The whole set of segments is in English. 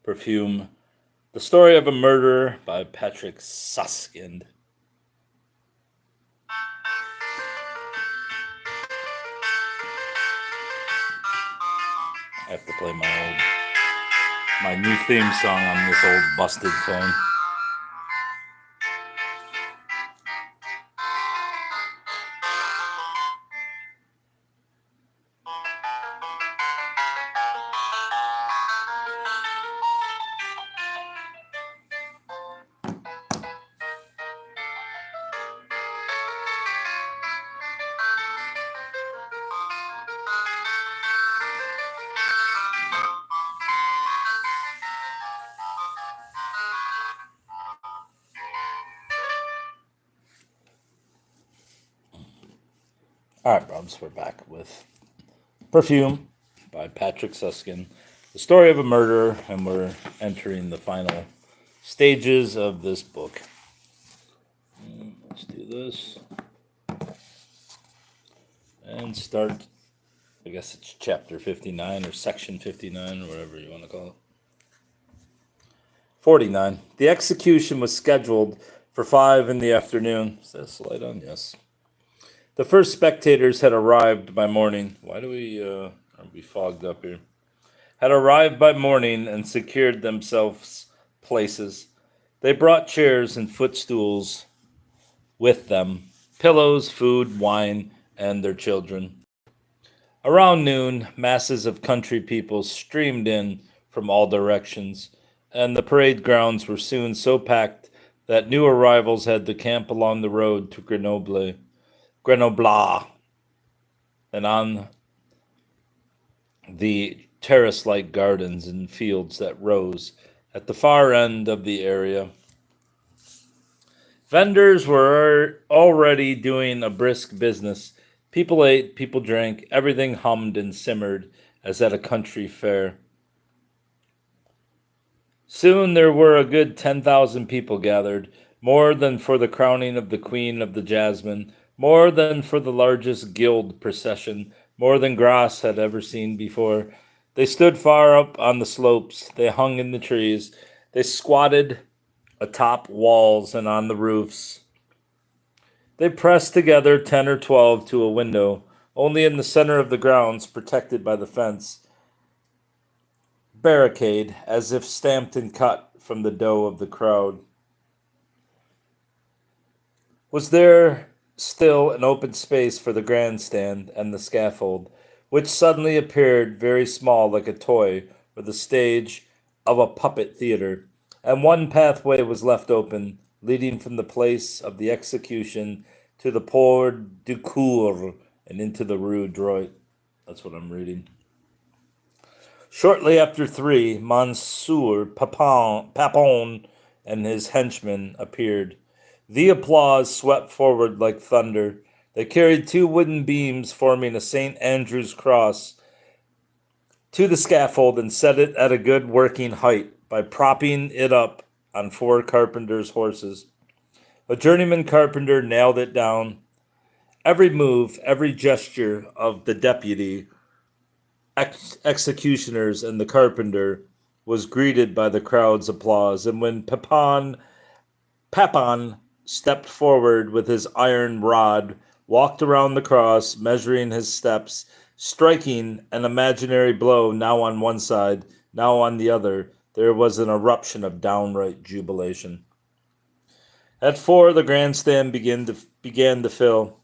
Perfume, The Story of a Murder by Patrick Suskind. I have to play my new theme song on this old busted phone. All right, Brubs, we're back with Perfume by Patrick Suskind, The Story of a Murder, and we're entering the final stages of this book. Let's do this. And start, I guess it's chapter 59 or section 59 or whatever you want to call it. 49. The execution was scheduled for 5 in the afternoon. Is that light on? Yes. The first spectators had arrived by morning. Why do are we fogged up here? Had arrived by morning and secured themselves places. They brought chairs and footstools with them, pillows, food, wine, and their children. Around noon, masses of country people streamed in from all directions, and the parade grounds were soon so packed that new arrivals had to camp along the road to Grenoble, and on the terrace-like gardens and fields that rose at the far end of the area. Vendors were already doing a brisk business. People ate, people drank, everything hummed and simmered as at a country fair. Soon there were a good 10,000 people gathered, more than for the crowning of the Queen of the Jasmine, more than for the largest guild procession, more than Grasse had ever seen before. They stood far up on the slopes, they hung in the trees, they squatted atop walls and on the roofs. They pressed together 10 or 12 to a window, only in the center of the grounds, protected by the fence, barricade, as if stamped and cut from the dough of the crowd. Was there still an open space for the grandstand and the scaffold, which suddenly appeared very small like a toy or the stage of a puppet theater, and one pathway was left open, leading from the place of the execution to the Port du Cour and into the Rue Droit. That's what I'm reading. Shortly after 3, Monsieur Papon and his henchmen appeared. The applause swept forward like thunder. They carried 2 wooden beams forming a St. Andrew's cross to the scaffold and set it at a good working height by propping it up on 4 carpenters' horses. A journeyman carpenter nailed it down. Every move, every gesture of the deputy, executioners, and the carpenter was greeted by the crowd's applause, and when Papon stepped forward with his iron rod, walked around the cross, measuring his steps, striking an imaginary blow now on one side, now on the other, there was an eruption of downright jubilation. At 4, the grandstand began to fill.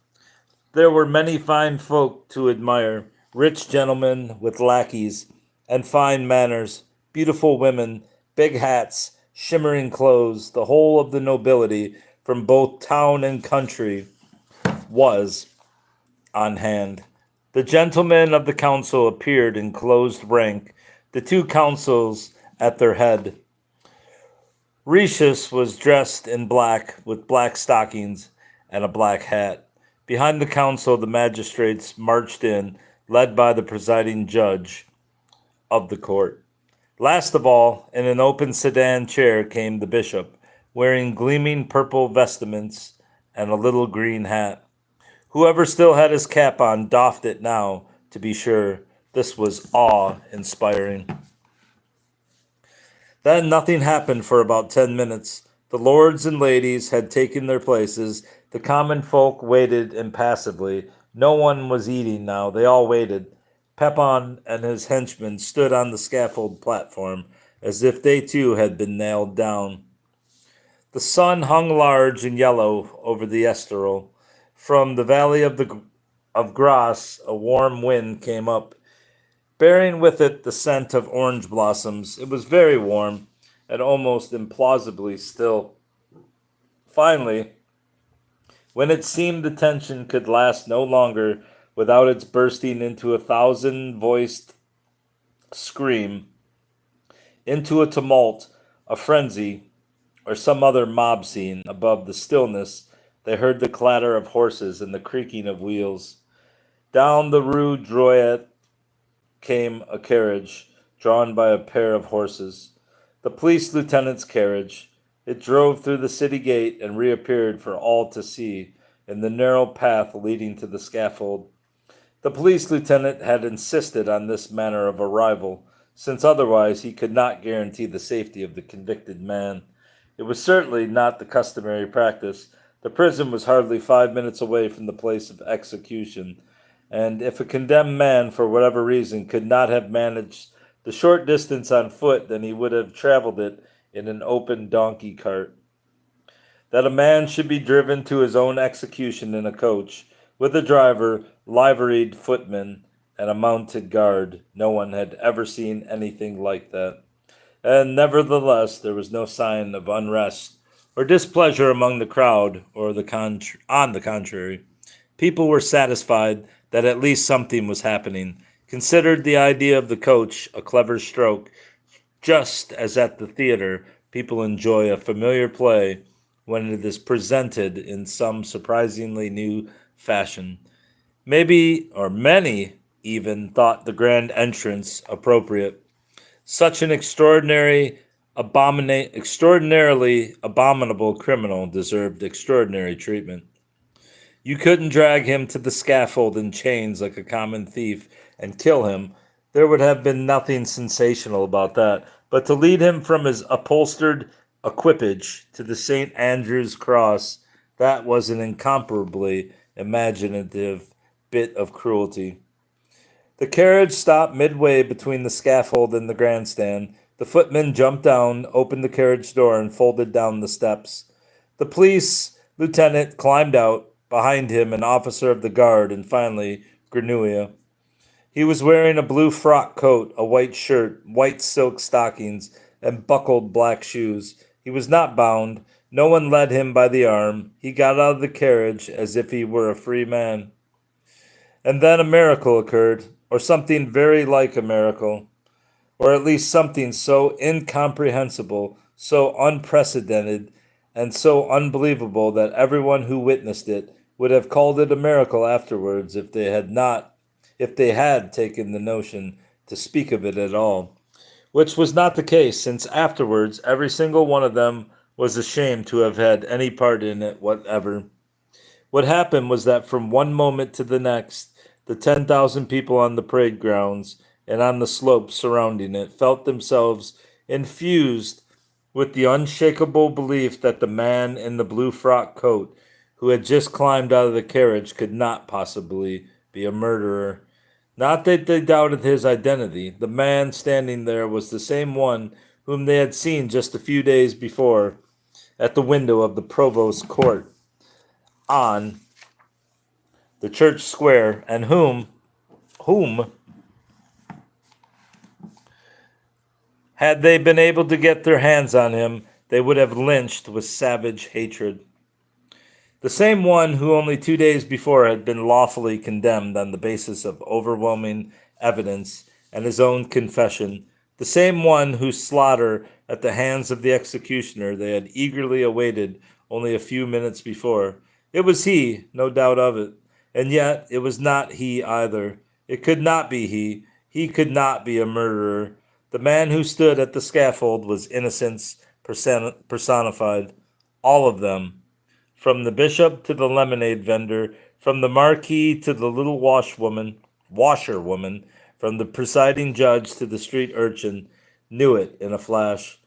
There were many fine folk to admire, rich gentlemen with lackeys and fine manners, beautiful women, big hats, shimmering clothes. The whole of the nobility from both town and country was on hand. The gentlemen of the council appeared in closed rank, the 2 councils at their head. Ricius was dressed in black, with black stockings and a black hat. Behind the council, the magistrates marched in, led by the presiding judge of the court. Last of all, in an open sedan chair came the bishop, wearing gleaming purple vestments and a little green hat. Whoever still had his cap on doffed it now, to be sure. This was awe-inspiring. Then nothing happened for about 10 minutes. The lords and ladies had taken their places. The common folk waited impassively. No one was eating now. They all waited. Pepin and his henchmen stood on the scaffold platform, as if they too had been nailed down. The sun hung large and yellow over the Esterel. From the valley of Grasse, a warm wind came up, bearing with it the scent of orange blossoms. It was very warm and almost implausibly still. Finally, when it seemed the tension could last no longer without its bursting into a thousand voiced scream, into a tumult, a frenzy, or some other mob scene, above the stillness, they heard the clatter of horses and the creaking of wheels. Down the Rue Droit came a carriage, drawn by a pair of horses. The police lieutenant's carriage. It drove through the city gate and reappeared for all to see in the narrow path leading to the scaffold. The police lieutenant had insisted on this manner of arrival, since otherwise he could not guarantee the safety of the convicted man. It was certainly not the customary practice. The prison was hardly 5 minutes away from the place of execution, and if a condemned man, for whatever reason, could not have managed the short distance on foot, then he would have traveled it in an open donkey cart. That a man should be driven to his own execution in a coach, with a driver, liveried footman, and a mounted guard, no one had ever seen anything like that. And nevertheless, there was no sign of unrest or displeasure among the crowd, or on the contrary. People were satisfied that at least something was happening, considered the idea of the coach a clever stroke, just as at the theater people enjoy a familiar play when it is presented in some surprisingly new fashion. Maybe, or many even, thought the grand entrance appropriate. Such an extraordinarily abominable criminal deserved extraordinary treatment. You couldn't drag him to the scaffold in chains like a common thief and kill him. There would have been nothing sensational about that. But to lead him from his upholstered equipage to the St. Andrew's cross, that was an incomparably imaginative bit of cruelty. The carriage stopped midway between the scaffold and the grandstand. The footman jumped down, opened the carriage door, and folded down the steps. The police lieutenant climbed out, behind him an officer of the guard, and finally Grenouille. He was wearing a blue frock coat, a white shirt, white silk stockings, and buckled black shoes. He was not bound. No one led him by the arm. He got out of the carriage as if he were a free man. And then a miracle occurred, or something very like a miracle, or at least something so incomprehensible, so unprecedented, and so unbelievable that everyone who witnessed it would have called it a miracle afterwards if they had taken the notion to speak of it at all, which was not the case, since afterwards every single one of them was ashamed to have had any part in it whatever. What happened was that from one moment to the next, the 10,000 people on the parade grounds and on the slopes surrounding it felt themselves infused with the unshakable belief that the man in the blue frock coat who had just climbed out of the carriage could not possibly be a murderer. Not that they doubted his identity. The man standing there was the same one whom they had seen just a few days before at the window of the provost's court on the church square, and whom, had they been able to get their hands on him, they would have lynched with savage hatred. The same one who only 2 days before had been lawfully condemned on the basis of overwhelming evidence and his own confession, the same one whose slaughter at the hands of the executioner they had eagerly awaited only a few minutes before. It was he, no doubt of it, and yet it was not he either. It could not be he. He could not be a murderer. The man who stood at the scaffold was innocence personified. All of them. From the bishop to the lemonade vendor, from the marquis to the little washerwoman, from the presiding judge to the street urchin, knew it in a flash.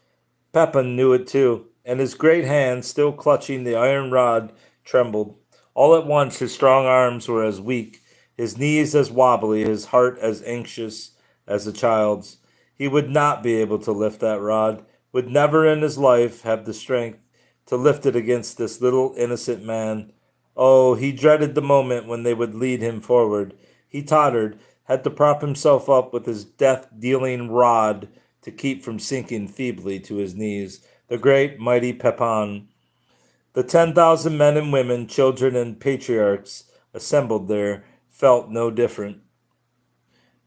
Pepin knew it too, and his great hand, still clutching the iron rod, trembled. All at once his strong arms were as weak, his knees as wobbly, his heart as anxious as a child's. He would not be able to lift that rod, would never in his life have the strength to lift it against this little innocent man. Oh, he dreaded the moment when they would lead him forward. He tottered, had to prop himself up with his death dealing rod to keep from sinking feebly to his knees. The great mighty Pepin. The 10,000 men and women, children and patriarchs assembled there felt no different.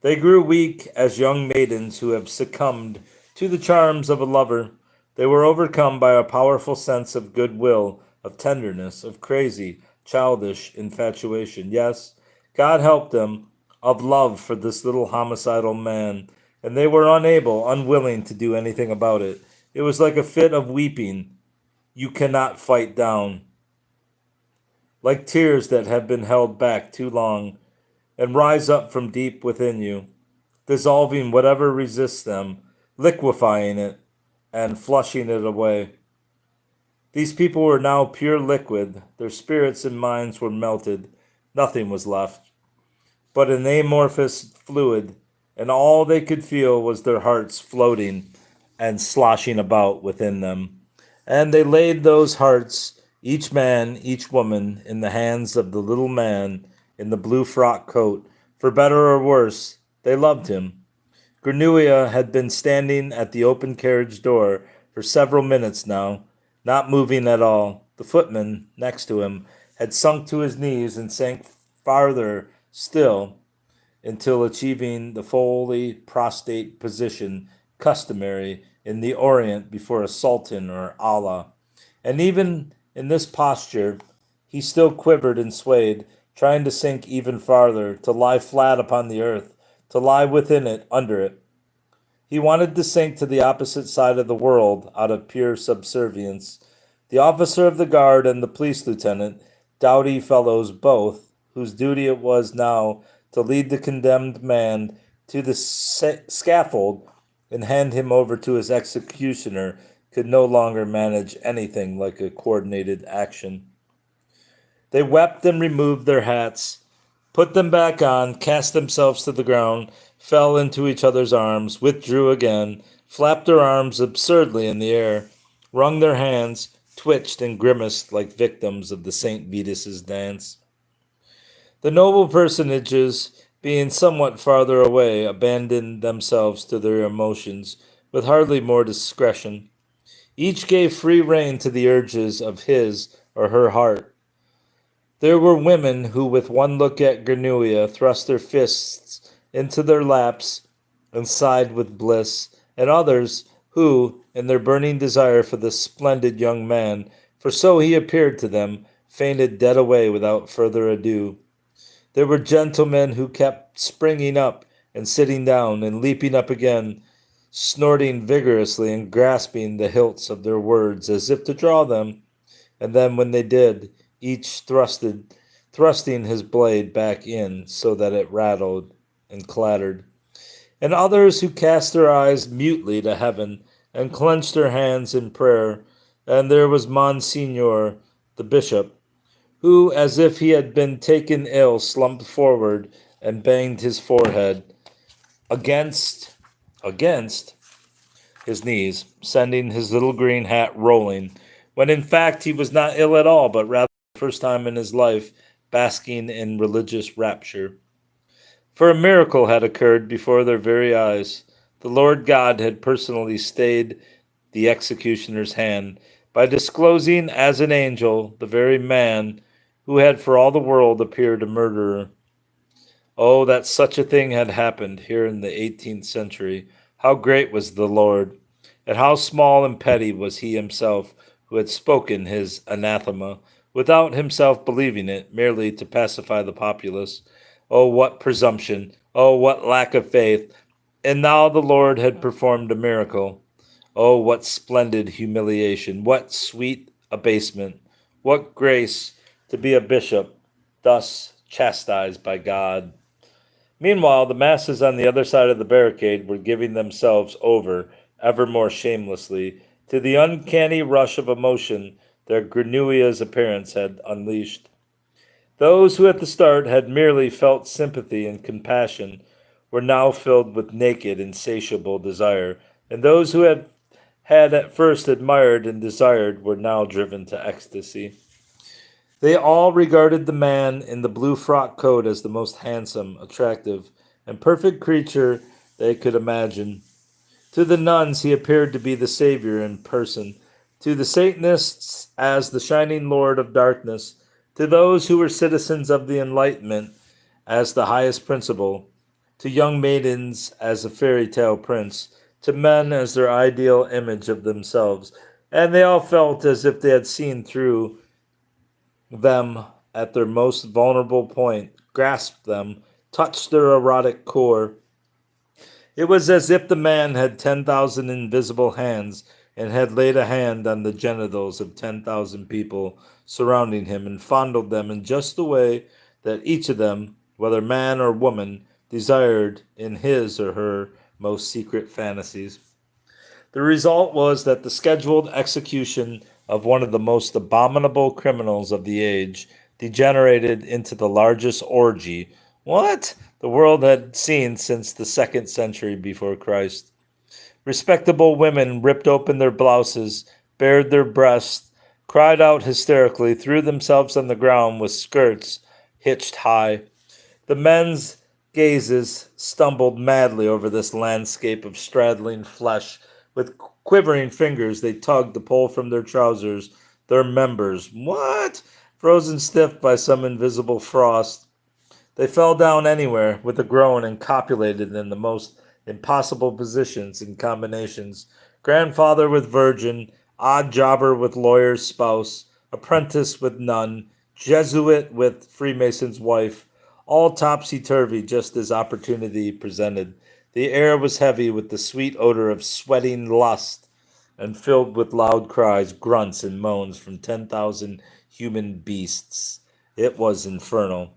They grew weak as young maidens who have succumbed to the charms of a lover. They were overcome by a powerful sense of goodwill, of tenderness, of crazy, childish infatuation. Yes, God helped them, of love for this little homicidal man, and they were unable, unwilling to do anything about it. It was like a fit of weeping you cannot fight down, like tears that have been held back too long and rise up from deep within you, dissolving whatever resists them, liquefying it, and flushing it away. These people were now pure liquid, their spirits and minds were melted, nothing was left but an amorphous fluid, and all they could feel was their hearts floating and sloshing about within them. And they laid those hearts, each man, each woman, in the hands of the little man in the blue frock coat. For better or worse, they loved him. Granouilla had been standing at the open carriage door for several minutes now, not moving at all. The footman, next to him, had sunk to his knees and sank farther still until achieving the fully prostrate position customary in the Orient before a sultan or Allah. And even in this posture, he still quivered and swayed, trying to sink even farther, to lie flat upon the earth, to lie within it, under it. He wanted to sink to the opposite side of the world out of pure subservience. The officer of the guard and the police lieutenant, doughty fellows both, whose duty it was now to lead the condemned man to the scaffold and hand him over to his executioner, could no longer manage anything like a coordinated action. They wept and removed their hats, put them back on, cast themselves to the ground, fell into each other's arms, withdrew again, flapped their arms absurdly in the air, wrung their hands, twitched and grimaced like victims of the St. Vitus's dance. The noble personages, being somewhat farther away, abandoned themselves to their emotions with hardly more discretion. Each gave free rein to the urges of his or her heart. There were women who, with one look at Granouilla, thrust their fists into their laps and sighed with bliss, and others who, in their burning desire for this splendid young man, for so he appeared to them, fainted dead away without further ado. There were gentlemen who kept springing up and sitting down and leaping up again, snorting vigorously and grasping the hilts of their words as if to draw them, and then when they did, each thrusting his blade back in so that it rattled and clattered. And others who cast their eyes mutely to heaven and clenched their hands in prayer. And there was Monsignor, the bishop, who, as if he had been taken ill, slumped forward and banged his forehead against against his knees, sending his little green hat rolling, when in fact he was not ill at all, but rather the first time in his life basking in religious rapture. For a miracle had occurred before their very eyes. The Lord God had personally stayed the executioner's hand by disclosing as an angel the very man who had for all the world appeared a murderer. Oh, that such a thing had happened here in the 18th century. How great was the Lord, and how small and petty was he himself who had spoken his anathema, without himself believing it, merely to pacify the populace. Oh, what presumption! Oh, what lack of faith! And now the Lord had performed a miracle. Oh, what splendid humiliation! What sweet abasement! What grace to be a bishop, thus chastised by God! Meanwhile, the masses on the other side of the barricade were giving themselves over ever more shamelessly to the uncanny rush of emotion their Granuia's appearance had unleashed. Those who at the start had merely felt sympathy and compassion were now filled with naked, insatiable desire, and those who had at first admired and desired were now driven to ecstasy. They all regarded the man in the blue frock coat as the most handsome, attractive, and perfect creature they could imagine. To the nuns, he appeared to be the Savior in person. To the Satanists, as the shining Lord of darkness. To those who were citizens of the Enlightenment, as the highest principle. To young maidens, as a fairy tale prince. To men, as their ideal image of themselves. And they all felt as if they had seen through them at their most vulnerable point, grasped them, touched their erotic core. It was as if the man had 10,000 invisible hands and had laid a hand on the genitals of 10,000 people surrounding him and fondled them in just the way that each of them, whether man or woman, desired in his or her most secret fantasies. The result was that the scheduled execution of one of the most abominable criminals of the age degenerated into the largest orgy what the world had seen since the 2nd century before Christ. Respectable women ripped open their blouses, bared their breasts, cried out hysterically, threw themselves on the ground with skirts hitched high. The men's gazes stumbled madly over this landscape of straddling flesh. With quivering fingers, they tugged the pole from their trousers, their members. What? Frozen stiff by some invisible frost. They fell down anywhere with a groan and copulated in the most impossible positions and combinations. Grandfather with virgin, odd jobber with lawyer's spouse, apprentice with nun, Jesuit with Freemason's wife, all topsy-turvy just as opportunity presented. The air was heavy with the sweet odor of sweating lust and filled with loud cries, grunts, and moans from 10,000 human beasts. It was infernal.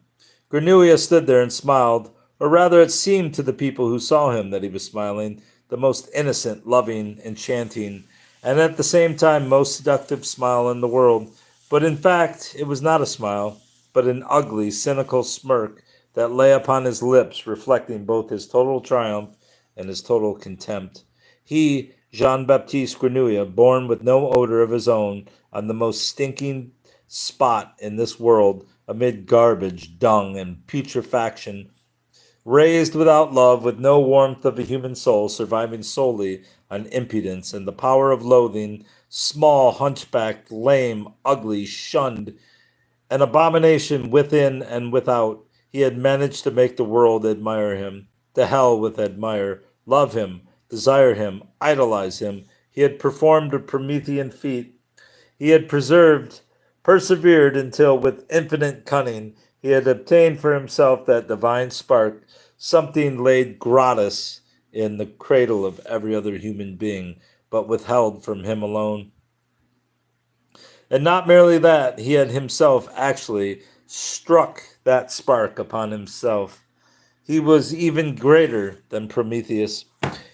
Granuia stood there and smiled, or rather it seemed to the people who saw him that he was smiling, the most innocent, loving, enchanting, and at the same time most seductive smile in the world. But in fact, it was not a smile, but an ugly, cynical smirk that lay upon his lips, reflecting both his total triumph and his total contempt. He, Jean Baptiste Grenouille, born with no odor of his own, on the most stinking spot in this world, amid garbage, dung, and putrefaction, raised without love, with no warmth of a human soul, surviving solely on impudence and the power of loathing, small, hunchbacked, lame, ugly, shunned, an abomination within and without, he had managed to make the world admire him. To hell with admire, love him, desire him, idolize him. He had performed a Promethean feat. He had persevered until, with infinite cunning, he had obtained for himself that divine spark, something laid gratis in the cradle of every other human being, but withheld from him alone. And not merely that, he had himself actually struck that spark upon himself. He was even greater than Prometheus.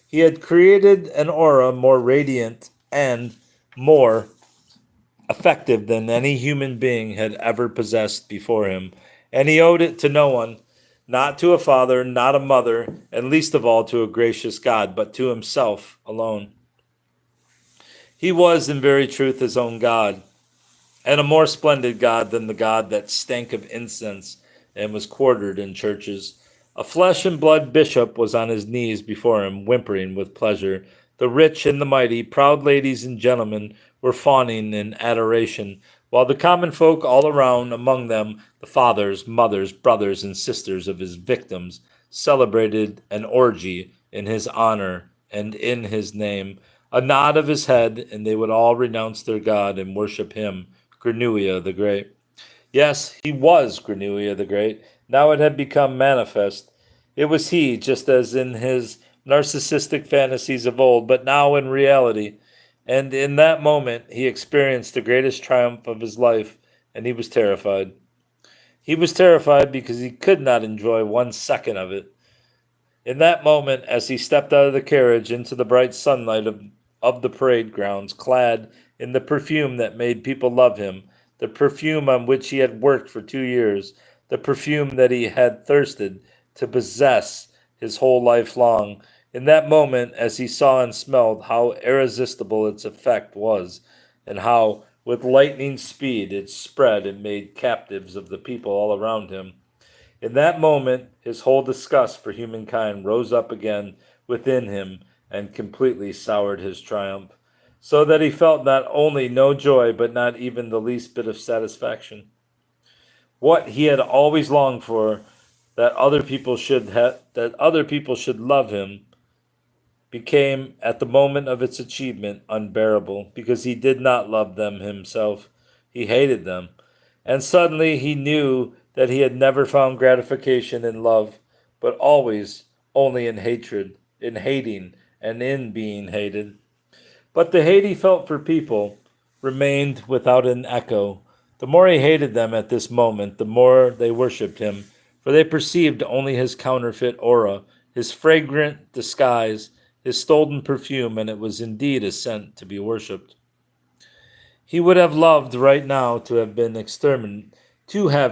He had created an aura more radiant and more effective than any human being had ever possessed before him, and he owed it to no one, not to a father, not a mother, and least of all to a gracious God, but to himself alone. He was in very truth his own God, and a more splendid God than the God that stank of incense and was quartered in churches. A flesh and blood bishop was on his knees before him, whimpering with pleasure. The rich and the mighty, proud ladies and gentlemen, were fawning in adoration, while the common folk all around, among them the fathers, mothers, brothers, and sisters of his victims, celebrated an orgy in his honor and in his name. A nod of his head, and they would all renounce their God and worship him, Granuia the Great. Yes, he was Granuia the Great. Now it had become manifest. It was he, just as in his narcissistic fantasies of old, but now in reality. And in that moment, he experienced the greatest triumph of his life, and he was terrified. He was terrified because he could not enjoy 1 second of it. In that moment, as he stepped out of the carriage into the bright sunlight of of the parade grounds, clad in the perfume that made people love him, the perfume on which he had worked for 2 years, the perfume that he had thirsted to possess his whole life long. In that moment, as he saw and smelled how irresistible its effect was, and how, with lightning speed, it spread and made captives of the people all around him, in that moment, his whole disgust for humankind rose up again within him and completely soured his triumph, so that he felt not only no joy, but not even the least bit of satisfaction. What he had always longed for, that other people should love him, became, at the moment of its achievement, unbearable, because he did not love them himself. He hated them. And suddenly he knew that he had never found gratification in love, but always only in hatred, in hating, and in being hated. But the hate he felt for people remained without an echo. The more he hated them at this moment, the more they worshipped him, for they perceived only his counterfeit aura, his fragrant disguise, his stolen perfume, and it was indeed a scent to be worshipped. He would have loved right now to have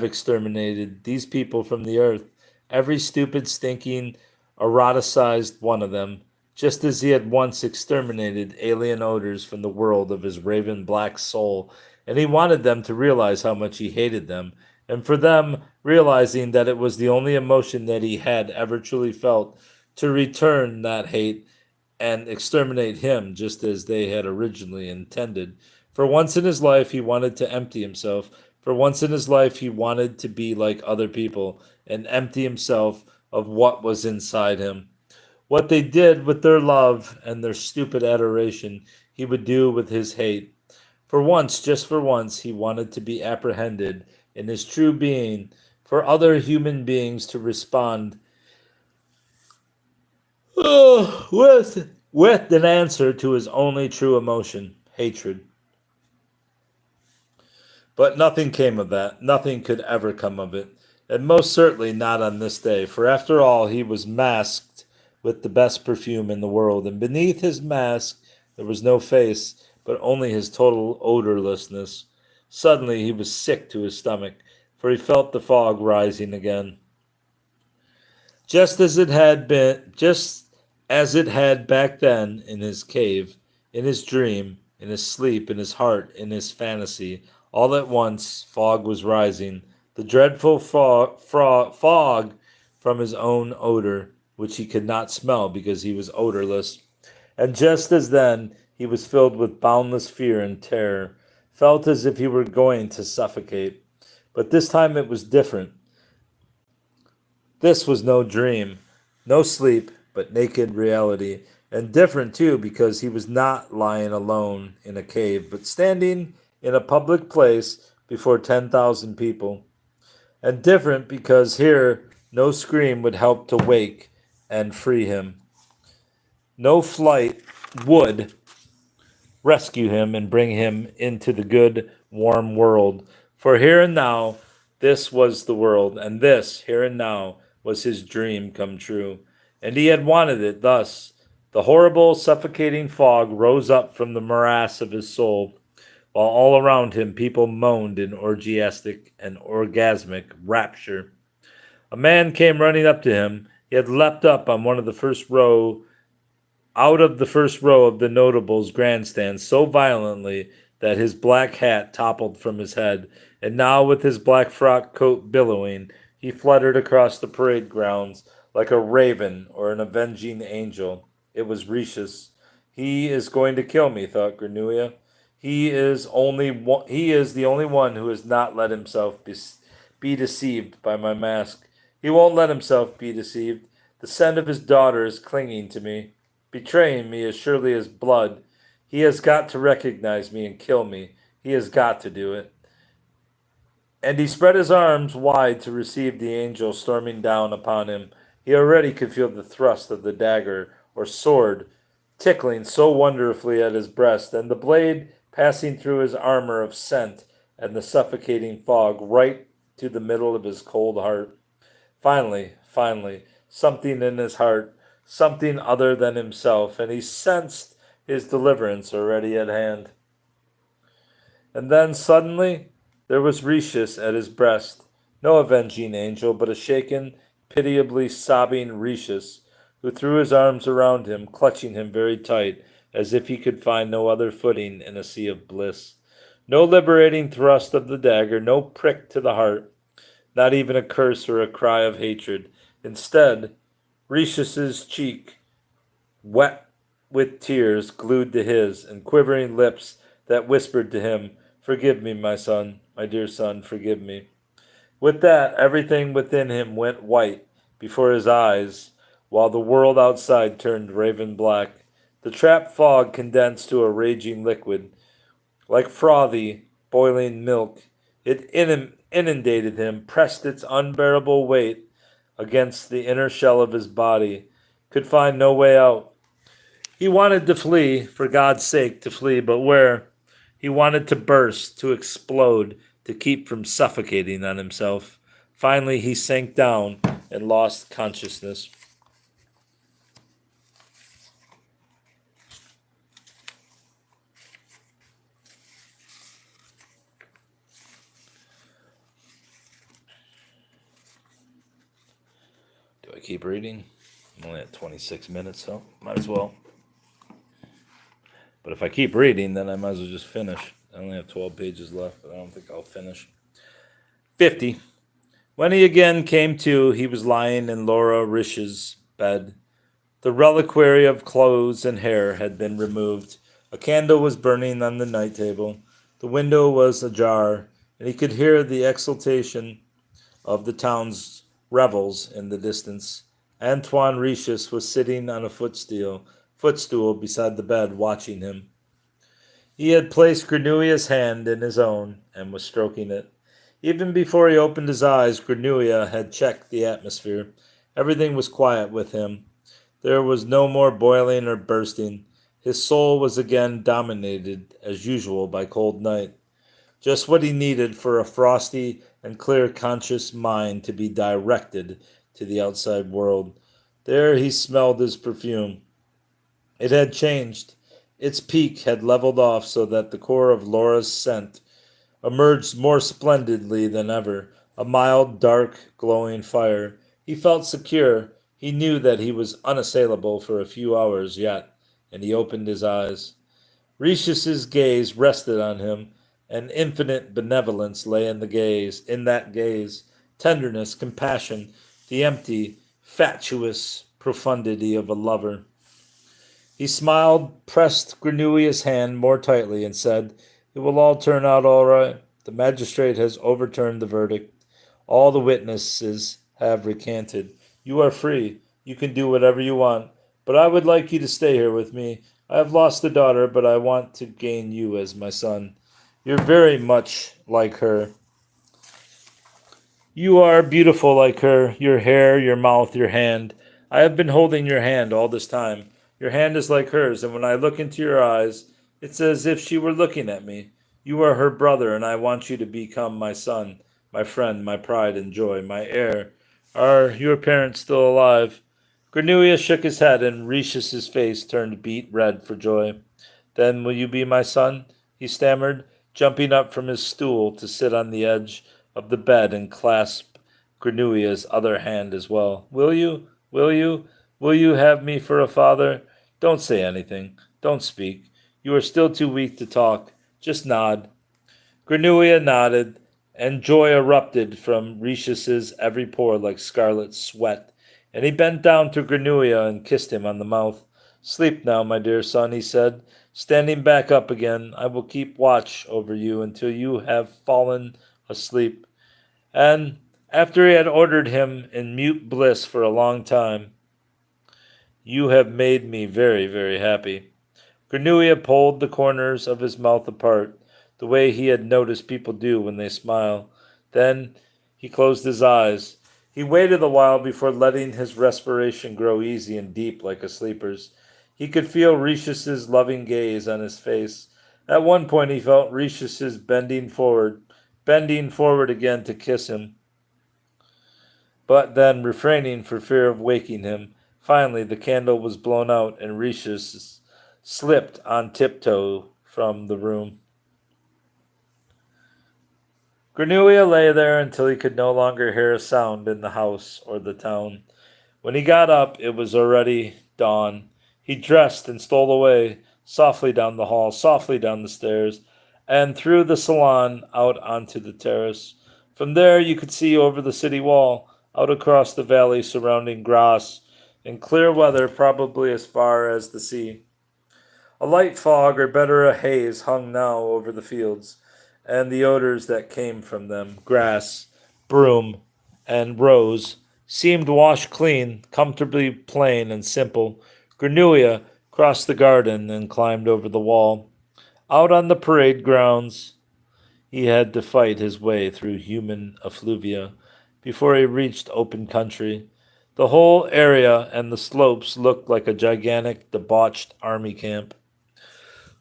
exterminated these people from the earth, every stupid, stinking, eroticized one of them, just as he had once exterminated alien odors from the world of his raven black soul, and he wanted them to realize how much he hated them, and for them, realizing that it was the only emotion that he had ever truly felt, to return that hate and exterminate him just as they had originally intended. For once in his life, he wanted to empty himself. For once in his life, he wanted to be like other people and empty himself of what was inside him. What they did with their love and their stupid adoration, he would do with his hate. For once, just for once, he wanted to be apprehended in his true being, for other human beings to respond with an answer to his only true emotion, hatred. But nothing came of that. Nothing could ever come of it. And most certainly not on this day, for after all, he was masked with the best perfume in the world, and beneath his mask there was no face, but only his total odorlessness. Suddenly he was sick to his stomach, for he felt the fog rising again. Just as it had back then in his cave, in his dream, in his sleep, in his heart, in his fantasy. All at once, fog was rising, the dreadful fog from his own odor, which he could not smell because he was odorless. And just as then, he was filled with boundless fear and terror, felt as if he were going to suffocate. But this time it was different. This was no dream, no sleep, but naked reality. And different, too, because he was not lying alone in a cave, but standing in a public place before 10,000 people. And different because here no scream would help to wake and free him. No flight would rescue him and bring him into the good, warm world. For here and now, this was the world, and this, here and now, was his dream come true. And he had wanted it thus. The horrible, suffocating fog rose up from the morass of his soul, while all around him people moaned in orgiastic and orgasmic rapture. A man came running up to him. He had leapt up on one of the first row out of the first row of the notables' grandstand so violently that his black hat toppled from his head, and now with his black frock coat billowing, he fluttered across the parade grounds like a raven or an avenging angel. It was Ricius. He is going to kill me, thought Granua. He is the only one who has not let himself be deceived by my mask. He won't let himself be deceived. The scent of his daughter is clinging to me, betraying me as surely as blood. He has got to recognize me and kill me. He has got to do it. And he spread his arms wide to receive the angel storming down upon him. He already could feel the thrust of the dagger or sword tickling so wonderfully at his breast, and the blade passing through his armor of scent and the suffocating fog right to the middle of his cold heart. Finally, something in his heart, something other than himself, and he sensed his deliverance already at hand. And then suddenly there was Rishis at his breast, no avenging angel, but a shaken, pitiably sobbing Rishis, who threw his arms around him, clutching him very tight, as if he could find no other footing in a sea of bliss. No liberating thrust of the dagger, no prick to the heart, not even a curse or a cry of hatred. Instead, Rishis's cheek, wet with tears, glued to his, and quivering lips that whispered to him, "Forgive me, my son, my dear son, forgive me." With that, everything within him went white before his eyes, while the world outside turned raven black. The trapped fog condensed to a raging liquid, like frothy, boiling milk. It inundated him, pressed its unbearable weight against the inner shell of his body, could find no way out. He wanted to flee, for God's sake, to flee, but where? He wanted to burst, to explode, to keep from suffocating on himself. Finally, he sank down and lost consciousness. Do I keep reading? I'm only at 26 minutes, so might as well. But if I keep reading, then I might as well just finish. I only have 12 pages left, but I don't think I'll finish. 50. When he again came to, he was lying in Laura Rish's bed. The reliquary of clothes and hair had been removed. A candle was burning on the night table. The window was ajar, and he could hear the exultation of the town's revels in the distance. Antoine Richis was sitting on a footstool beside the bed, watching him. He had placed Grenouille's hand in his own and was stroking it. Even before he opened his eyes, Grenouille had checked the atmosphere. Everything was quiet with him. There was no more boiling or bursting. His soul was again dominated, as usual, by cold night. Just what he needed for a frosty and clear conscious mind to be directed to the outside world. There he smelled his perfume. It had changed. Its peak had leveled off so that the core of Laura's scent emerged more splendidly than ever, a mild, dark, glowing fire. He felt secure. He knew that he was unassailable for a few hours yet, and he opened his eyes. Rishis's gaze rested on him. An infinite benevolence lay in that gaze, tenderness, compassion, the empty, fatuous profundity of a lover. He smiled, pressed Grenouille's hand more tightly, and said, "It will all turn out all right. The magistrate has overturned the verdict. All the witnesses have recanted. You are free. You can do whatever you want. But I would like you to stay here with me. I have lost a daughter, but I want to gain you as my son. You're very much like her. You are beautiful like her, your hair, your mouth, your hand. I have been holding your hand all this time. Your hand is like hers, and when I look into your eyes, it's as if she were looking at me. You are her brother, and I want you to become my son, my friend, my pride and joy, my heir. Are your parents still alive?" Grenouille shook his head, and Rishis's face turned beet red for joy. "Then will you be my son?" he stammered, jumping up from his stool to sit on the edge of the bed and clasp Grenouille's other hand as well. "Will you? Will you? Will you have me for a father? Don't say anything. Don't speak. You are still too weak to talk. Just nod." Grenouille nodded, and joy erupted from Rishis's every pore like scarlet sweat, and he bent down to Grenouille and kissed him on the mouth. "Sleep now, my dear son," he said, standing back up again. "I will keep watch over you until you have fallen asleep." And after he had ordered him in mute bliss for a long time, "You have made me very, very happy." Grenouille pulled the corners of his mouth apart, the way he had noticed people do when they smile. Then he closed his eyes. He waited a while before letting his respiration grow easy and deep like a sleeper's. He could feel Rishis's loving gaze on his face. At one point he felt Rishis's bending forward again to kiss him, but then refraining for fear of waking him. Finally the candle was blown out, and Rishis's slipped on tiptoe from the room. Granua lay there until he could no longer hear a sound in the house or the town. When he got up, it was already dawn. He dressed and stole away, softly down the hall, softly down the stairs, and through the salon out onto the terrace. From there you could see over the city wall, out across the valley surrounding Gras, in clear weather probably as far as the sea. A light fog, or better a haze, hung now over the fields, and the odors that came from them, grass, broom, and rose, seemed washed clean, comfortably plain and simple. Granua crossed the garden and climbed over the wall. Out on the parade grounds, he had to fight his way through human effluvia before he reached open country. The whole area and the slopes looked like a gigantic, debauched army camp.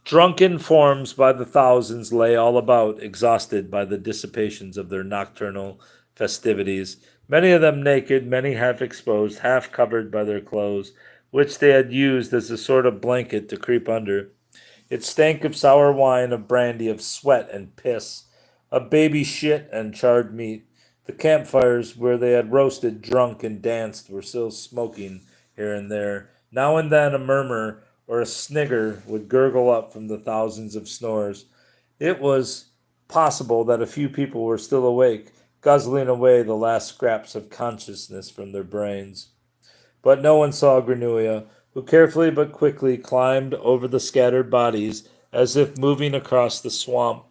Drunken forms by the thousands lay all about, exhausted by the dissipations of their nocturnal festivities, many of them naked, many half exposed, half covered by their clothes, which they had used as a sort of blanket to creep under. It stank of sour wine, of brandy, of sweat and piss, of baby shit and charred meat. The campfires where they had roasted, drunk, and danced were still smoking here and there. Now and then a murmur or a snigger would gurgle up from the thousands of snores. It was possible that a few people were still awake, guzzling away the last scraps of consciousness from their brains. But no one saw Granua, who carefully but quickly climbed over the scattered bodies as if moving across the swamp.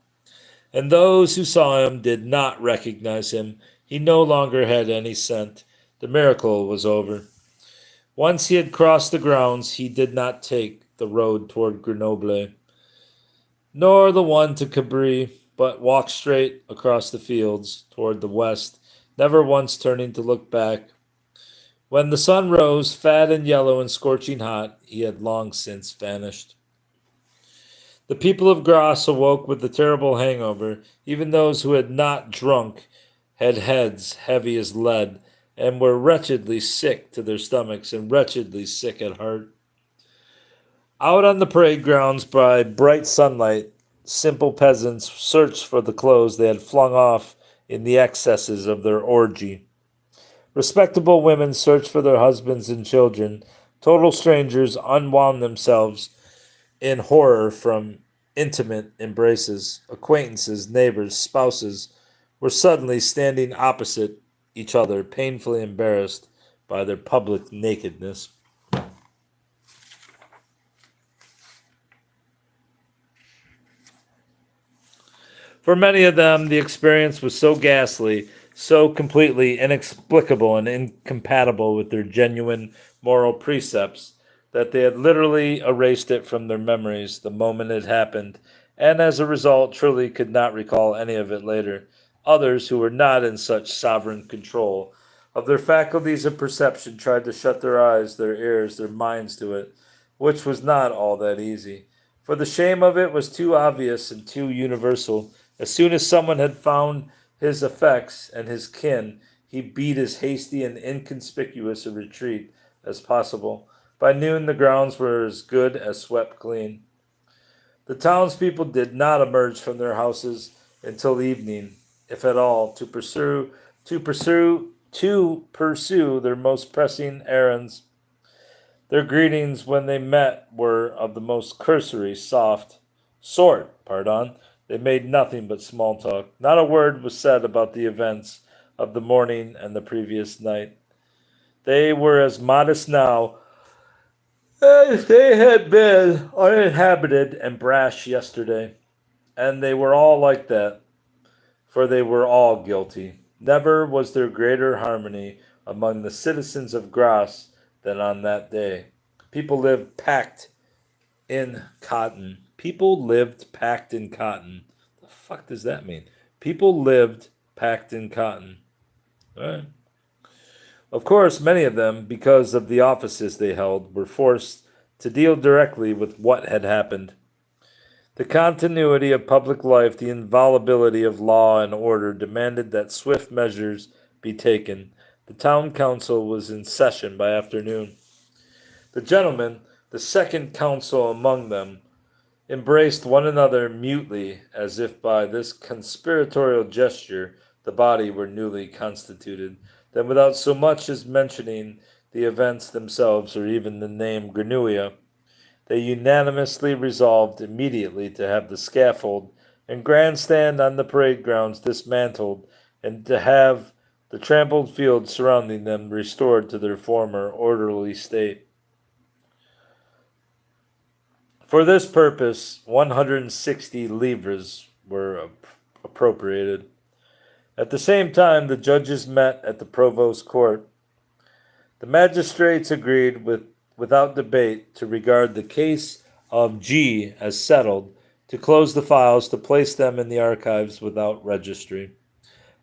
And those who saw him did not recognize him. He no longer had any scent. The miracle was over. Once he had crossed the grounds, he did not take the road toward Grenoble, nor the one to Cabri, but walked straight across the fields toward the west, never once turning to look back. When the sun rose, fat and yellow and scorching hot, he had long since vanished. The people of Grasse awoke with the terrible hangover. Even those who had not drunk had heads heavy as lead, and were wretchedly sick to their stomachs and wretchedly sick at heart. Out on the parade grounds by bright sunlight, simple peasants searched for the clothes they had flung off in the excesses of their orgy. Respectable women searched for their husbands and children. Total strangers unwound themselves in horror from intimate embraces. Acquaintances, neighbors, spouses were suddenly standing opposite each other, painfully embarrassed by their public nakedness. For many of them, the experience was so ghastly, so completely inexplicable and incompatible with their genuine moral precepts, that they had literally erased it from their memories the moment it happened, and as a result truly could not recall any of it later. Others, who were not in such sovereign control of their faculties of perception, tried to shut their eyes, their ears, their minds to it, which was not all that easy. For the shame of it was too obvious and too universal. As soon as someone had found his effects and his kin, he beat as hasty and inconspicuous a retreat as possible. By noon, the grounds were as good as swept clean. The townspeople did not emerge from their houses until evening, if at all, to pursue their most pressing errands. Their greetings when they met were of the most cursory sort. They made nothing but small talk. Not a word was said about the events of the morning and the previous night. They were as modest now as they had been uninhabited and brash yesterday, and they were all like that, for they were all guilty. Never was there greater harmony among the citizens of Grasse than on that day. People lived packed in cotton. People lived packed in cotton. The fuck does that mean? People lived packed in cotton. All right. Of course, many of them, because of the offices they held, were forced to deal directly with what had happened. The continuity of public life, the inviolability of law and order demanded that swift measures be taken. The town council was in session by afternoon. The The second council among them embraced one another mutely, as if by this conspiratorial gesture the body were newly constituted. Then, without so much as mentioning the events themselves or even the name Granouilla, they unanimously resolved immediately to have the scaffold and grandstand on the parade grounds dismantled, and to have the trampled fields surrounding them restored to their former orderly state. For this purpose, 160 livres were appropriated. At the same time, the judges met at the provost's court. The magistrates agreed without debate to regard the case of G as settled, to close the files, to place them in the archives without registry,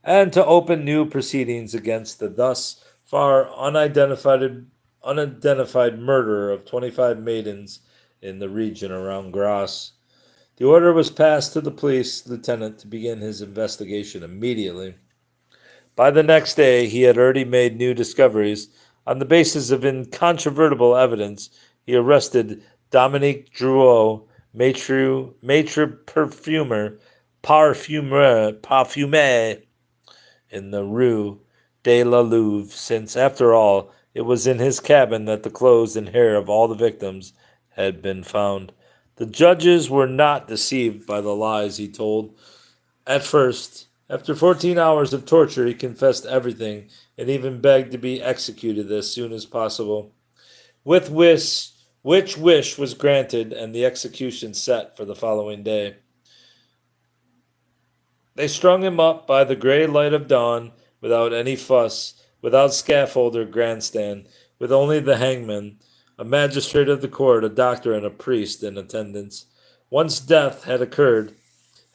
and to open new proceedings against the thus far unidentified murderer of 25 maidens in the region around Grasse. The order was passed to the police lieutenant to begin his investigation immediately. By the next day, he had already made new discoveries. On the basis of incontrovertible evidence, he arrested Dominique Drouot, maitre parfumeur, in the Rue de la Louvre, since, after all, it was in his cabin that the clothes and hair of all the victims had been found. The judges were not deceived by the lies he told. At first, after 14 hours of torture, he confessed everything and even begged to be executed as soon as possible, which wish was granted and the execution set for the following day. They strung him up by the gray light of dawn, without any fuss, without scaffold or grandstand, with only the hangman, a magistrate of the court, a doctor, and a priest in attendance. Once death had occurred,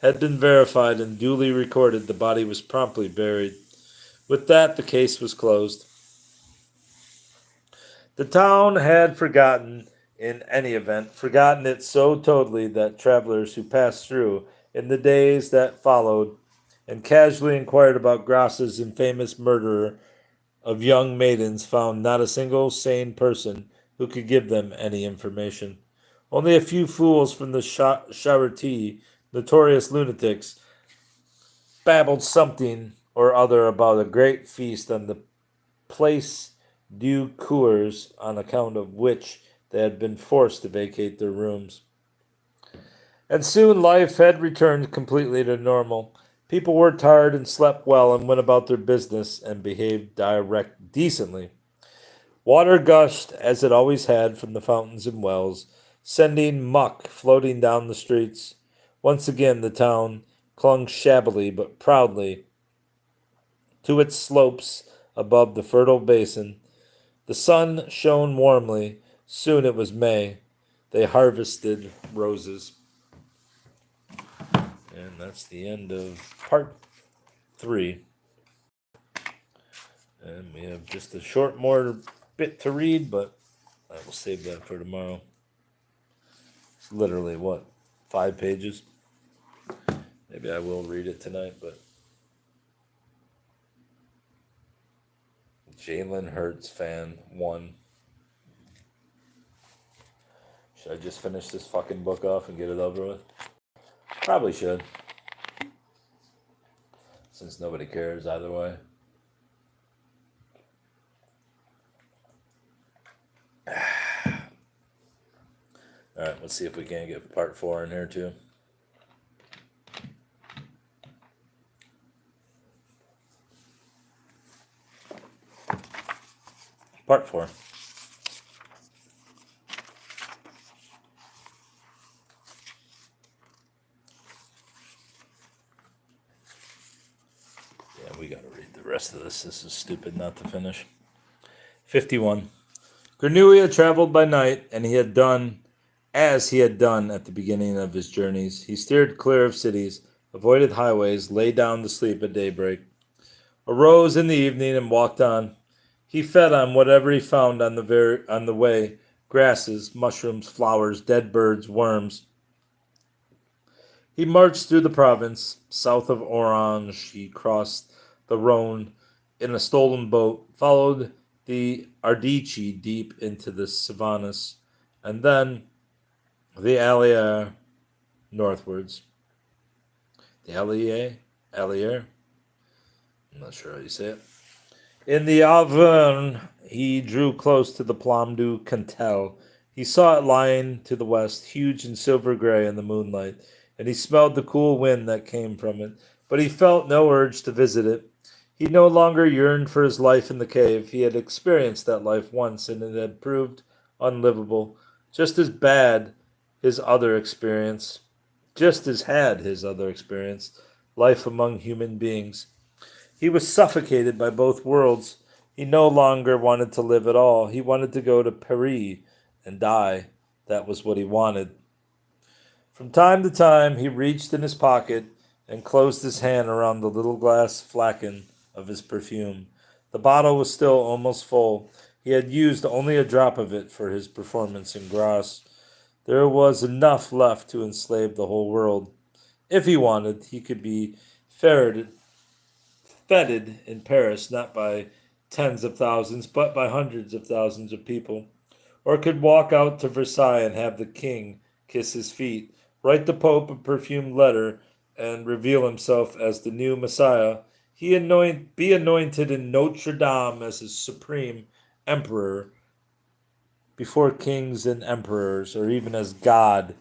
had been verified and duly recorded, the body was promptly buried. With that, the case was closed. The town had forgotten, in any event, forgotten it so totally that travelers who passed through in the days that followed and casually inquired about Grasse's infamous murderer of young maidens found not a single sane person who could give them any information. Only a few fools from the Charité, notorious lunatics, babbled something or other about a great feast on the Place du Cours, on account of which they had been forced to vacate their rooms. And soon life had returned completely to normal. People worked hard and slept well and went about their business and behaved decently. Water gushed, as it always had, from the fountains and wells, sending muck floating down the streets. Once again the town clung shabbily but proudly to its slopes above the fertile basin. The sun shone warmly. Soon it was May. They harvested roses. And that's the end of part 3. And we have just a short more bit to read, but I will save that for tomorrow. It's literally, 5 pages? Maybe I will read it tonight, but Jalen Hurts fan 1. Should I just finish this fucking book off and get it over with? Probably should. Since nobody cares either way. Alright, let's see if we can get part 4 in here too. Part 4. Yeah, we gotta read the rest of this. This is stupid not to finish. 51. Granouilla traveled by night, and he had done as he had done at the beginning of his journeys. He steered clear of cities, avoided highways, lay down to sleep at daybreak, arose in the evening, and walked on. He fed on whatever he found on the way: grasses, mushrooms, flowers, dead birds, worms. He marched through the province. South of Orange, he crossed the Rhone in a stolen boat, followed the Ardici deep into the Savannas, and then the Allier northwards. The Allier? Allier? I'm not sure how you say it. In the Auvergne, he drew close to the Plum du Cantel. He saw it lying to the west, huge and silver gray in the moonlight, and he smelled the cool wind that came from it. But he felt no urge to visit it. He no longer yearned for his life in the cave. He had experienced that life once, and it had proved unlivable, just as bad his other experience, just as had his other experience, life among human beings. He was suffocated by both worlds. He no longer wanted to live at all. He wanted to go to Paris and die. That was what he wanted. From time to time, he reached in his pocket and closed his hand around the little glass flagon of his perfume. The bottle was still almost full. He had used only a drop of it for his performance in Grasse. There was enough left to enslave the whole world. If he wanted, he could be ferreted feted in Paris not by tens of thousands, but by hundreds of thousands of people, or could walk out to Versailles and have the king kiss his feet, write the Pope a perfumed letter, and reveal himself as the new Messiah. Be anointed in Notre Dame as his supreme emperor before kings and emperors, or even as God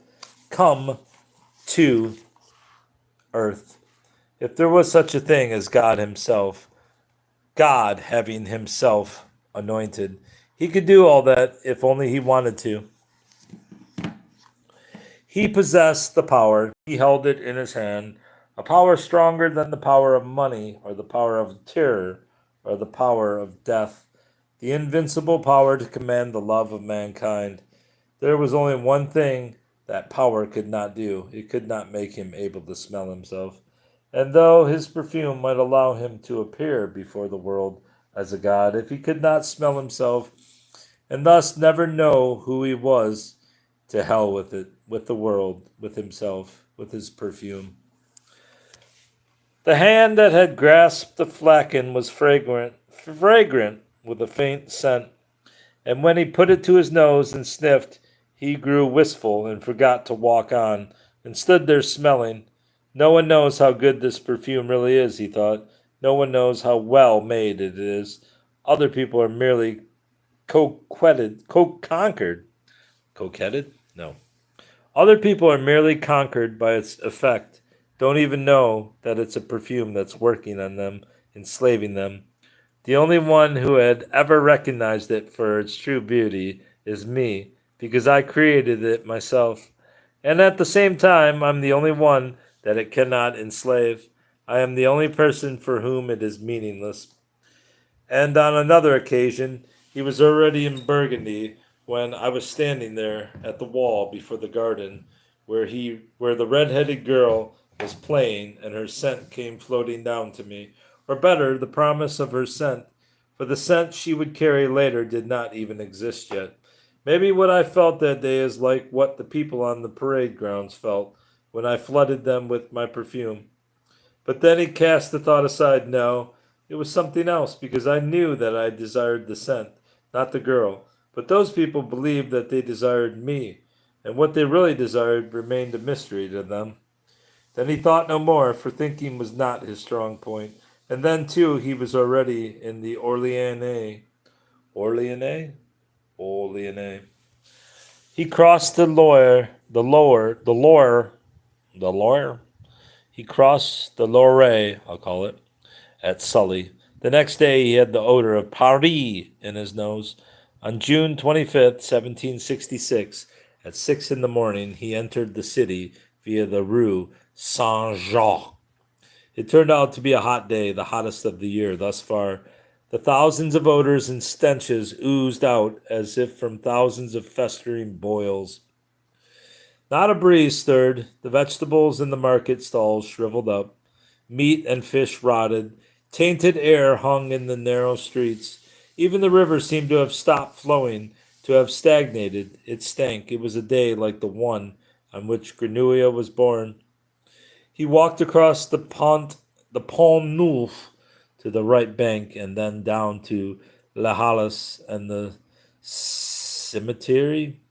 come to earth. If there was such a thing as God himself, God having himself anointed. He could do all that if only he wanted to. He possessed the power. He held it in his hand, a power stronger than the power of money or the power of terror or the power of death, the invincible power to command the love of mankind. There was only one thing that power could not do. It could not make him able to smell himself. And though his perfume might allow him to appear before the world as a god, if he could not smell himself, and thus never know who he was, to hell with it, with the world, with himself, with his perfume. The hand that had grasped the flagon was fragrant with a faint scent, and when he put it to his nose and sniffed, he grew wistful and forgot to walk on, and stood there smelling. No one knows how good this perfume really is, he thought. No one knows how well made it is. Other people are merely conquered. Coquetted? No. Other people are merely conquered by its effect, don't even know that it's a perfume that's working on them, enslaving them. The only one who had ever recognized it for its true beauty is me, because I created it myself. And at the same time, I'm the only one that it cannot enslave. I am the only person for whom it is meaningless. And on another occasion, he was already in Burgundy when I was standing there at the wall before the garden where the red-headed girl was playing, and her scent came floating down to me, or better, the promise of her scent, for the scent she would carry later did not even exist yet. Maybe what I felt that day is like what the people on the parade grounds felt when I flooded them with my perfume. But then he cast the thought aside. No, it was something else, because I knew that I desired the scent, not the girl. But those people believed that they desired me, and what they really desired remained a mystery to them. Then he thought no more, for thinking was not his strong point. And then, too, he was already in the Orleanais. Orleanais? Orleanais. He crossed the Loire. He crossed the Loire, I'll call it, at Sully. The next day he had the odor of Paris in his nose. On June 25th, 1766, at 6 in the morning, he entered the city via the Rue Saint Jacques. It turned out to be a hot day, the hottest of the year thus far. The thousands of odors and stenches oozed out as if from thousands of festering boils. Not a breeze stirred. The vegetables in the market stalls shriveled up. Meat and fish rotted. Tainted air hung in the narrow streets. Even the river seemed to have stopped flowing, to have stagnated. It stank. It was a day like the one on which Grenouille was born. He walked across the Pont Neuf to the right bank, and then down to La Halles and the cemetery.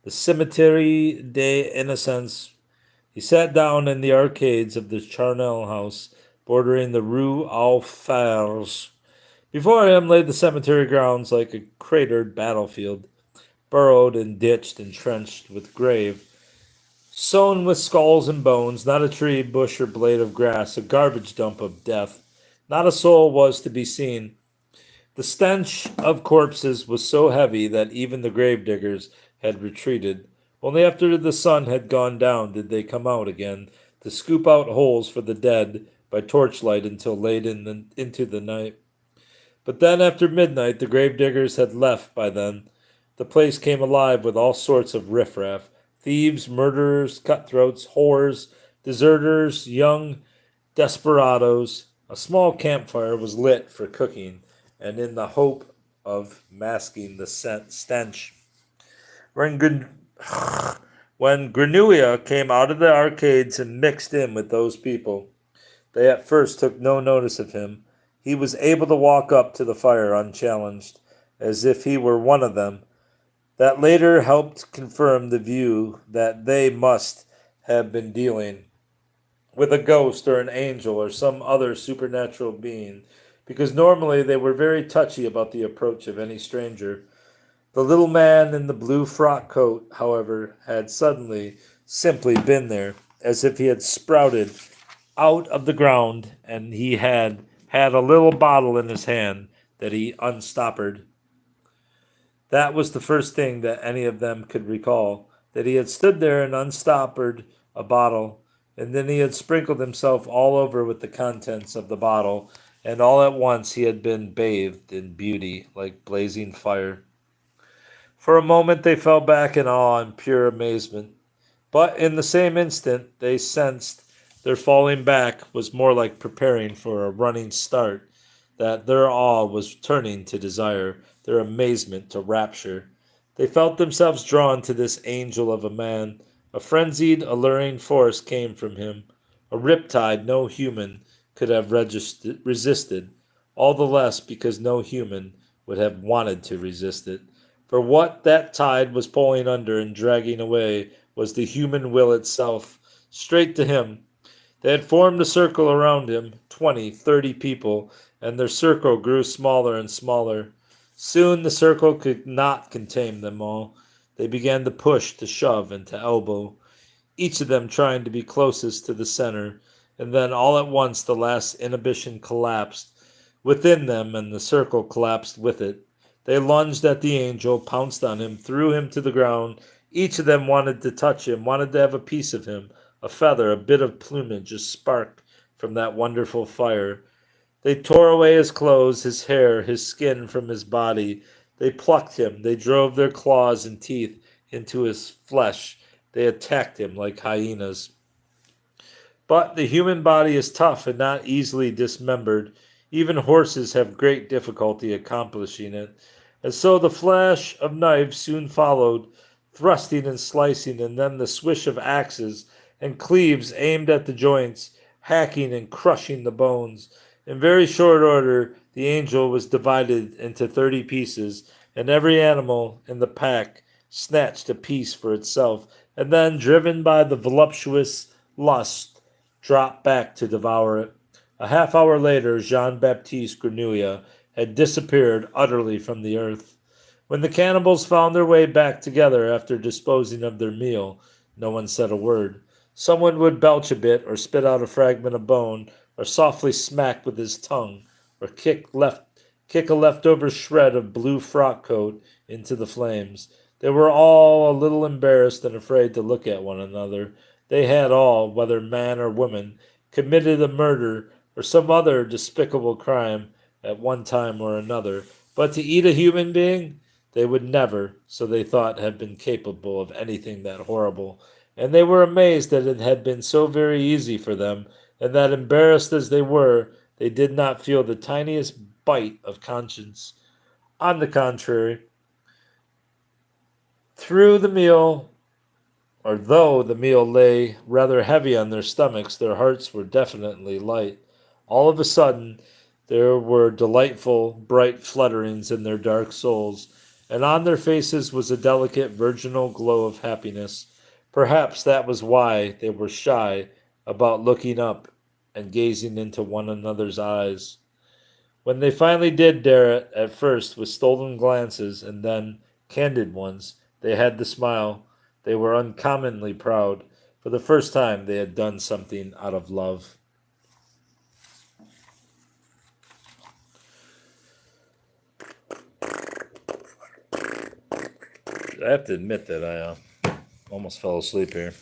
the Cemetery des Innocents. He sat down in the arcades of the Charnel house, bordering the Rue aux Fers. Before him lay the cemetery grounds like a cratered battlefield, burrowed and ditched and trenched with grave, sown with skulls and bones, not a tree, bush, or blade of grass, a garbage dump of death. Not a soul was to be seen. The stench of corpses was so heavy that even the gravediggers had retreated. Only after the sun had gone down did they come out again to scoop out holes for the dead by torchlight until late into the night. But then, after midnight, the gravediggers had left by then. The place came alive with all sorts of riffraff thieves, murderers, cutthroats, whores, deserters, young desperadoes. A small campfire was lit for cooking and in the hope of masking the stench. When, when Grenouilla came out of the arcades and mixed in with those people, they at first took no notice of him. He was able to walk up to the fire unchallenged, as if he were one of them. That later helped confirm the view that they must have been dealing with a ghost or an angel or some other supernatural being, because normally they were very touchy about the approach of any stranger. The little man in the blue frock coat, however, had suddenly simply been there, as if he had sprouted out of the ground, and he had a little bottle in his hand that he unstoppered. That was the first thing that any of them could recall, that he had stood there and unstoppered a bottle, and then he had sprinkled himself all over with the contents of the bottle, and all at once he had been bathed in beauty like blazing fire. For a moment they fell back in awe and pure amazement. But in the same instant, they sensed their falling back was more like preparing for a running start, that their awe was turning to desire, their amazement to rapture. They felt themselves drawn to this angel of a man. A frenzied, alluring force came from him, a riptide no human could have resisted, all the less because no human would have wanted to resist it. For what that tide was pulling under and dragging away was the human will itself, straight to him. They had formed a circle around him, 20, 30 people, and their circle grew smaller and smaller. Soon the circle could not contain them all. They began to push, to shove, and to elbow, each of them trying to be closest to the center, and then all at once the last inhibition collapsed within them, and the circle collapsed with it. They lunged at the angel, pounced on him, threw him to the ground. Each of them wanted to touch him, wanted to have a piece of him, a feather, a bit of plumage, a spark from that wonderful fire. They tore away his clothes, his hair, his skin from his body. They plucked him. They drove their claws and teeth into his flesh. They attacked him like hyenas. But the human body is tough and not easily dismembered. Even horses have great difficulty accomplishing it. And so the flash of knives soon followed, thrusting and slicing, and then the swish of axes and cleaves aimed at the joints, hacking and crushing the bones. In very short order, the angel was divided into 30 pieces, and every animal in the pack snatched a piece for itself, and then, driven by the voluptuous lust, dropped back to devour it. A half hour later, Jean Baptiste Grenouille had disappeared utterly from the earth. When the cannibals found their way back together after disposing of their meal, no one said a word. Someone would belch a bit, or spit out a fragment of bone, or softly smack with his tongue, or kick a leftover shred of blue frock coat into the flames. They were all a little embarrassed and afraid to look at one another. They had all, whether man or woman, committed a murder or some other despicable crime at one time or another. But to eat a human being, they would never, so they thought, have been capable of anything that horrible. And they were amazed that it had been so very easy for them, and that, embarrassed as they were, they did not feel the tiniest bite of conscience. On the contrary, through the meal, or though the meal lay rather heavy on their stomachs, their hearts were definitely light. All of a sudden, there were delightful, bright flutterings in their dark souls, and on their faces was a delicate virginal glow of happiness. Perhaps that was why they were shy about looking up and gazing into one another's eyes. When they finally did dare it, at first with stolen glances and then candid ones, they had to smile. They were uncommonly proud. For the first time, they had done something out of love. I have to admit that I almost fell asleep here.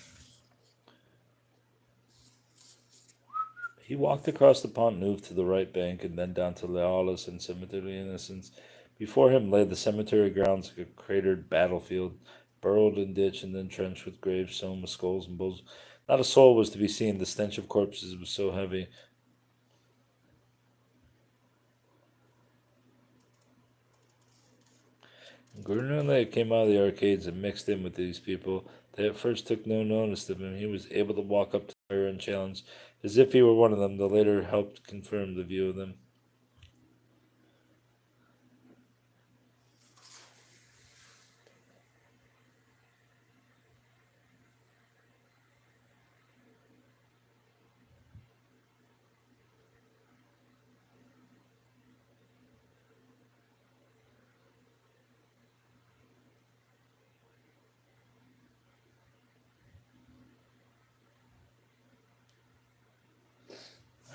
He walked across the Pont Neuf to the right bank and then down to Lealis and Cemetery Innocence. Before him lay the cemetery grounds like a cratered battlefield, burrowed and ditched and then trenched with graves sown with skulls and bones. Not a soul was to be seen. The stench of corpses was so heavy. Gurnale came out of the arcades and mixed in with these people. They at first took no notice of him. He was able to walk up to her and challenge, as if he were one of them. The later helped confirm the view of them.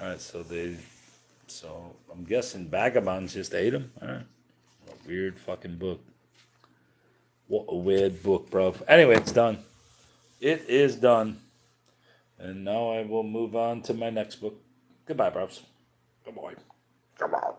All right, so I'm guessing vagabonds just ate him. All right, what a weird fucking book. What a weird book, bro. Anyway, it's done. It is done, and now I will move on to my next book. Goodbye, bros. Goodbye. Goodbye.